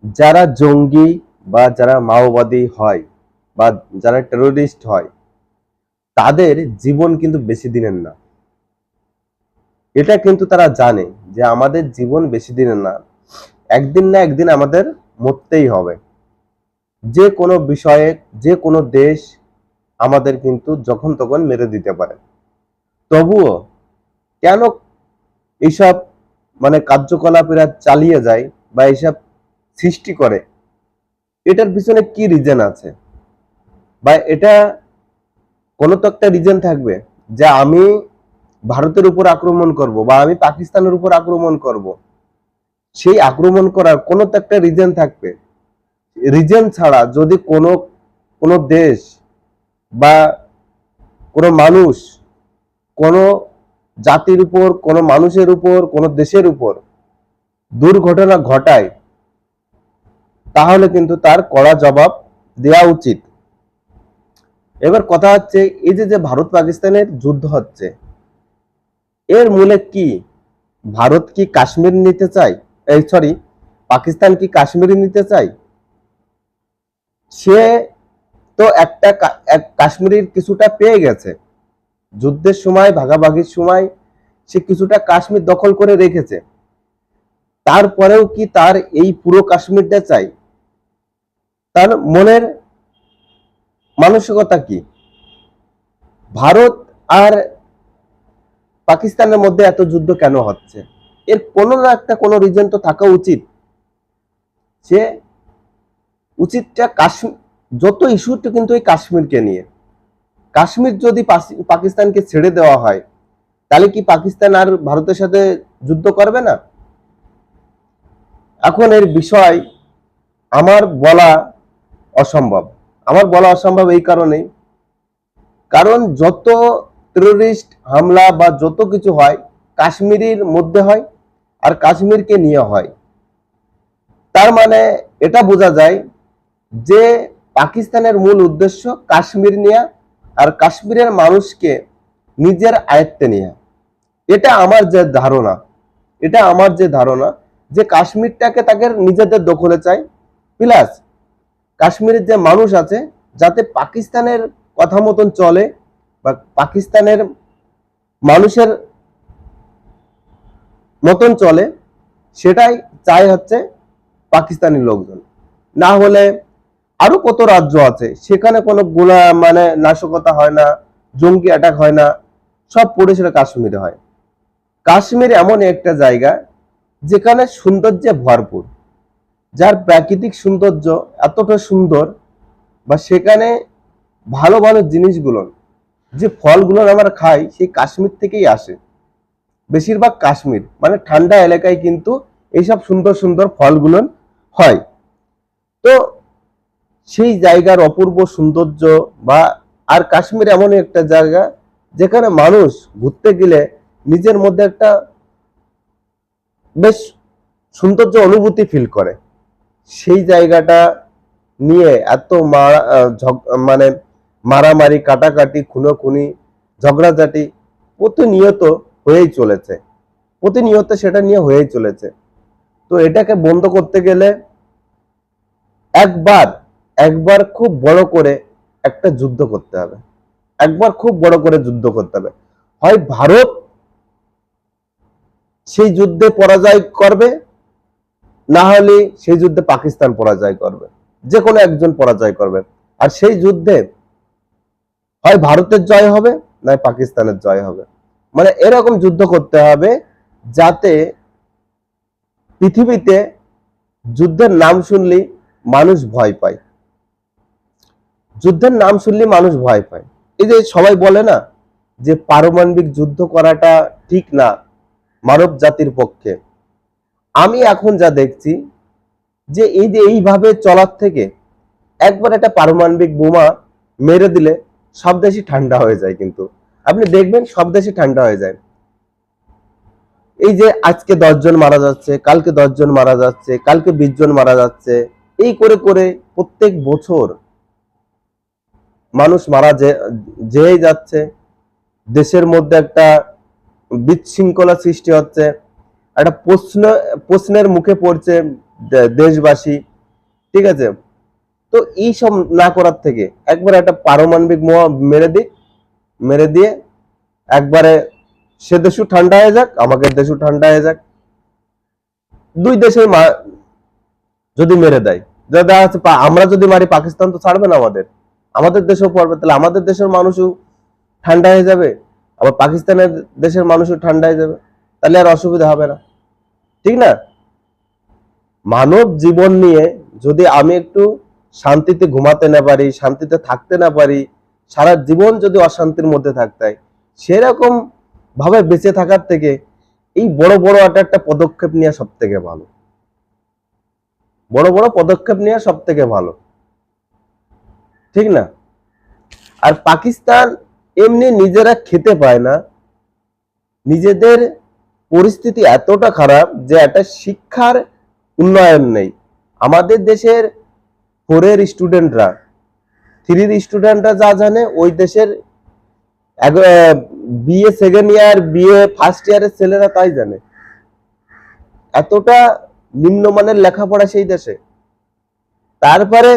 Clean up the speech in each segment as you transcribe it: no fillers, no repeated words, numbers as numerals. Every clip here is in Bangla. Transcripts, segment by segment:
যারা জঙ্গি বা যারা মাওবাদী হয় বা যারা টেরোরিস্ট হয় তাদের জীবন কিন্তু বেশি দিনের না। এটা কিন্তু তারা জানে যে আমাদের জীবন বেশি দিনের না, একদিন না একদিন আমাদের মরতেই হবে। যে কোনো বিষয়ে যে কোনো দেশ আমাদের কিন্তু যখন তখন মেরে দিতে পারে। তবুও কেন এইসব কার্যকলাপ এরা চালিয়ে যায় বা এইসব সৃষ্টি করে, এটার পিছনে কি রিজন আছে? বা এটা কোনো তো একটা রিজন থাকবে যে আমি ভারতের উপর আক্রমণ করব বা আমি পাকিস্তানের উপর আক্রমণ করব। সেই আক্রমণ করার কোনো তো একটা রিজন থাকবে। রিজন ছাড়া যদি কোনো কোনো দেশ বা কোনো মানুষ কোনো জাতির উপর, কোনো মানুষের উপর, কোনো দেশের উপর দুর্ঘটনা ঘটায়, তাহলে কিন্তু তার কড়া জবাব দেওয়া উচিত। এবার কথা হচ্ছে, এই যে ভারত পাকিস্তানের যুদ্ধ হচ্ছে, এর মূলে কি? ভারত কি কাশ্মীর নিতে চায়? এই সরি, পাকিস্তান কি কাশ্মীর নিতে চায়? সে তো কাশ্মীরের কিছুটা পেয়ে গেছে। যুদ্ধের সময়, ভাগাভাগির সময় সে কিছুটা কাশ্মীর দখল করে রেখেছে। তারপরেও কি তার এই পুরো কাশ্মীরটা চাই? তার মনের মানসিকতা কি? ভারত আর পাকিস্তানের মধ্যে এত যুদ্ধ কেন হচ্ছে? এর কোনো না একটা কোনো রিজন তো থাকা উচিত। যে উচিতটা কাশ্মীর, যত ইস্যুটা কিন্তু এই কাশ্মীরকে নিয়ে। কাশ্মীর যদি পাকিস্তানকে ছেড়ে দেওয়া হয়, তাহলে কি পাকিস্তান আর ভারতের সাথে যুদ্ধ করবে না? এখন এর বিষয় আমার বলা অসম্ভব। আমার বলা অসম্ভব এই কারণেই, কারণ যত টেরোরিস্ট হামলা বা যত কিছু হয় কাশ্মীরের মধ্যে হয় আর কাশ্মীরকে নিয়ে হয়। তার মানে এটা বোঝা যায় যে পাকিস্তানের মূল উদ্দেশ্য কাশ্মীর নেয়া আর কাশ্মীরের মানুষকে নিজের আয়ত্তে নেয়া। এটা আমার যে ধারণা, এটা আমার যে ধারণা যে কাশ্মীরটাকে তাকে নিজেদের দখলে চায়, প্লাস কাশ্মীরের যে মানুষ আছে যাতে পাকিস্তানের কথা মতন চলে বা পাকিস্তানের মানুষের মতন চলে, সেটাই চাই হচ্ছে পাকিস্তানি লোকজন। না হলে আরো কত রাজ্য আছে সেখানে কোনো নাশকতা হয় না, জঙ্গি অ্যাটাক হয় না, সব পড়ে সেটা কাশ্মীরে হয়। কাশ্মীর এমন একটা জায়গা যেখানে সৌন্দর্যে ভরপুর, যার প্রাকৃতিক সৌন্দর্য এতটা সুন্দর, বা সেখানে ভালো ভালো জিনিসগুলো, যে ফলগুলো আমরা খাই সেই কাশ্মীর থেকেই আসে। বেশিরভাগ কাশ্মীর ঠান্ডা এলাকায় কিন্তু এইসব সুন্দর সুন্দর ফলগুলো হয়। তো সেই জায়গার অপূর্ব সৌন্দর্য বা আর কাশ্মীর এমন একটা জায়গা যেখানে মানুষ ঘুরতে গেলে নিজের মধ্যে একটা বেশ সৌন্দর্য অনুভূতি ফিল করে। সেই জায়গাটা নিয়ে এত মানে মারামারি, কাটাকাটি, খুনোখুনি, ঝগড়াঝাটি প্রতিনিয়ত হয়েই চলেছে, প্রতিনিয়ত সেটা নিয়ে হয়েই চলেছে। তো এটাকে বন্ধ করতে গেলে একবার একবার খুব বড় করে একটা যুদ্ধ করতে হবে। একবার খুব বড় করে যুদ্ধ করতে হবে। হয় ভারত সেই যুদ্ধে পরাজয় করবে, না হলে সেই যুদ্ধে পাকিস্তান পরাজয় করবে। যে কোনো একজন পরাজয় করবে। আর সেই যুদ্ধে হয় ভারতের জয় হবে, নয় পাকিস্তানের জয় হবে। এরকম যুদ্ধ করতে হবে যাতে পৃথিবীতে যুদ্ধের নাম শুনলেই মানুষ ভয় পায়। যুদ্ধের নাম শুনলে মানুষ ভয় পায়। এই যে সবাই বলে না যে পারমাণবিক যুদ্ধ করাটা ঠিক না মানব জাতির পক্ষে। আমি এখন যা দেখছি যে এই যে এইভাবে চলার থেকে একবার একটা পারমাণবিক বোমা মেরে দিলে সব দেশই ঠান্ডা হয়ে যায়। কিন্তু আপনি দেখবেন সব দেশই ঠান্ডা হয়ে যায়। এই যে আজকে 10 জন মারা যাচ্ছে, কালকে 10 জন মারা যাচ্ছে, কালকে 20 জন মারা যাচ্ছে, এই করে করে প্রত্যেক বছর মানুষ মারা যেই যাচ্ছে। দেশের মধ্যে একটা বিশৃঙ্খলা সৃষ্টি হচ্ছে, একটা প্রশ্নের মুখে পড়ছে দেশবাসী ঠিক আছে? তো এই সব না করার থেকে একবার একটা পারমাণবিক বোমা মেরে দিক, মেরে দিয়ে একবারে সে দেশও ঠান্ডা হয়ে যাক, আমাদের দেশও ঠান্ডা হয়ে যাক, দুই দেশের যদি মেরে দেয়, দেখা যাচ্ছে আমরা যদি মারি পাকিস্তান তো ছাড়বে না, আমাদের আমাদের দেশেও পড়বে, তাহলে আমাদের দেশের মানুষও ঠান্ডা হয়ে যাবে, আবার পাকিস্তানের দেশের মানুষও ঠান্ডা হয়ে যাবে, তাহলে আর অসুবিধা হবে না, ঠিক না? মানব জীবন নিয়ে যদি আমি একটু শান্তিতে ঘুমাতে না পারি, শান্তিতে থাকতে না পারি, সারা জীবন যদি অশান্তির মধ্যে থাকতে হয়, সেরকম ভাবে বেঁচে থাকার থেকে এই বড় বড় একটা পদক্ষেপ নেওয়া সব থেকে ভালো, বড় বড় পদক্ষেপ নেওয়া সব থেকে ভালো, ঠিক না? আর পাকিস্তান এমনি নিজেরা খেতে পায় না, নিজেদের পরিস্থিতি এতটা খারাপ যে একটা শিক্ষার উন্নয়ন নেই। আমাদের দেশের 4 স্টুডেন্টরা, 3 স্টুডেন্টরা যা জানে, ওই দেশের BA second year, BA first ইয়ারের ছেলেরা তাই জানে। এতটা নিম্নমানের লেখাপড়া সেই দেশে। তারপরে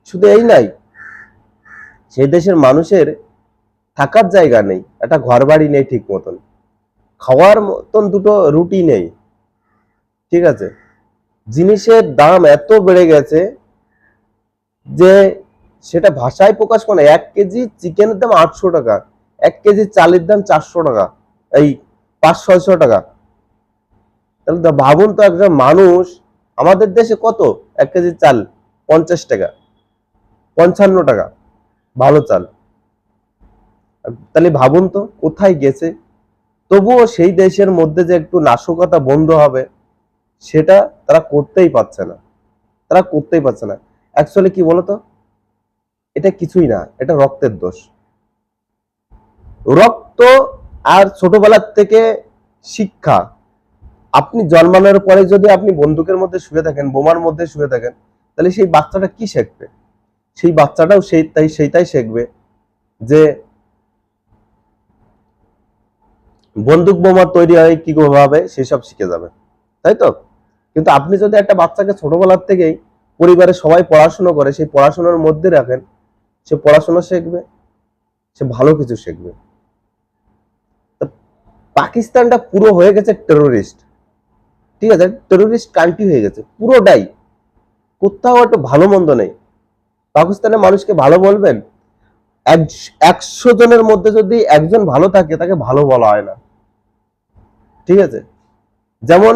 শুধু এই নাই, সেই দেশের মানুষের থাকার জায়গা নেই, একটা ঘর বাড়ি নেই ঠিক মতন, খাওয়ার মতন দুটো রুটি নেই, ঠিক আছে? জিনিসের দাম এত বেড়ে গেছে যে সেটা ভাষায় প্রকাশ করে। 1 কেজি চিকেনের দাম 800 টাকা, 1 কেজি চালের দাম 400 টাকা, এই 500-600 টাকা। তাহলে তো ভাবুন তো, একজন মানুষ আমাদের দেশে কত 1 কেজি চাল? 50 টাকা, 55 টাকা ভালো চাল। তাহলে ভাবুন তো কোথায় গেছে। তবুও সেই দেশের মধ্যে যে একটু নাশকতা বন্ধ হবে, সেটা তারা করতেই পারছে না, তারা করতেই পারছে না। অ্যাকচুয়ালি কি বলতো, এটা কিছুই না, এটা রক্তের দোষ। রক্ত আর ছোটবেলার থেকে শিক্ষা। আপনি জন্মানোর পরে যদি আপনি বন্দুকের মধ্যে শুয়ে থাকেন, বোমার মধ্যে শুয়ে থাকেন, তাহলে সেই বাচ্চাটা কি শিখবে? সেই বাচ্চাটাও সেইটাই শিখবে যে বন্দুক বোমা তৈরি হয় কি ভাবে, সেসব শিখে যাবে, তাই তো? কিন্তু আপনি যদি একটা বাচ্চাকে ছোটবেলার থেকেই পরিবারের সবাই পড়াশোনা করে, সেই পড়াশোনার মধ্যে রাখেন, সে পড়াশোনা শিখবে, সে ভালো কিছু শিখবে। পাকিস্তানটা পুরো হয়ে গেছে টেরোরিস্ট, ঠিক আছে? টেরোরিস্ট কান্ট্রি হয়ে গেছে পুরোটাই, কোথাও একটু ভালো মন্দ নেই। পাকিস্তানের মানুষকে ভালো বলবেন? 100 জনের মধ্যে যদি একজন ভালো থাকে, তাকে ভালো বলা হয় না, ঠিক আছে? যেমন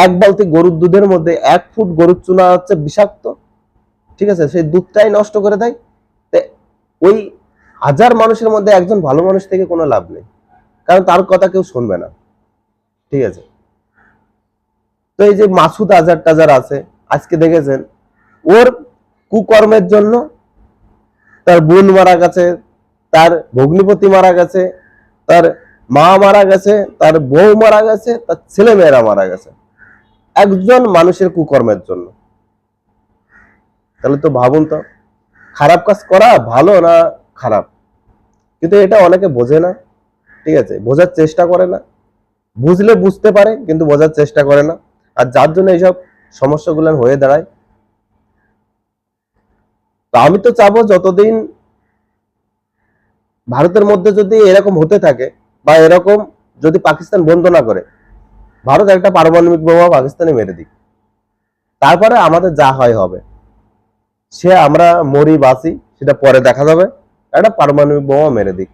1 বালতি গরুর দুধের মধ্যে 1 ফুট গরুর চুনা হচ্ছে বিষাক্ত, ঠিক আছে? সেই দুধটাই নষ্ট করে দেয়। ওই 1000 মানুষের মধ্যে একজন ভালো মানুষ থেকে কোনো লাভ নেই, কারণ তার কথা কেউ শুনবে না, ঠিক আছে? তো এই যে মাসুদ আজহার টাজার আছে, আজকে দেখেছেন ওর কুকর্মের জন্য তার বোন মারা গেছে, তার ভগ্নিপতি মারা গেছে, তার মা মারা গেছে, তার বউ মারা গেছে, তার ছেলে মেয়েরা মারা গেছে, একজন মানুষের কুকর্মের জন্য। তাহলে তো ভাবুন তো, খারাপ কাজ করা ভালো না খারাপ? কিন্তু এটা অনেকে বোঝে না, ঠিক আছে? বোঝার চেষ্টা করে না, বুঝলে বুঝতে পারে কিন্তু বোঝার চেষ্টা করে না, আর যার জন্য এইসব সমস্যাগুলো হয়ে দাঁড়ায়। তো আমি তো চাবো, যতদিন ভারতের মধ্যে যদি এরকম হতে থাকে, বা এরকম যদি পাকিস্তান বন্ধ না করে, ভারত একটা পারমাণবিক বোমা পাকিস্তানে মেরে দিক, তারপরে আমাদের যা হয় হবে। সে আমরা মরি বাঁচি সেটা পরে দেখা যাবে, একটা পারমাণবিক বোমা মেরে দিক।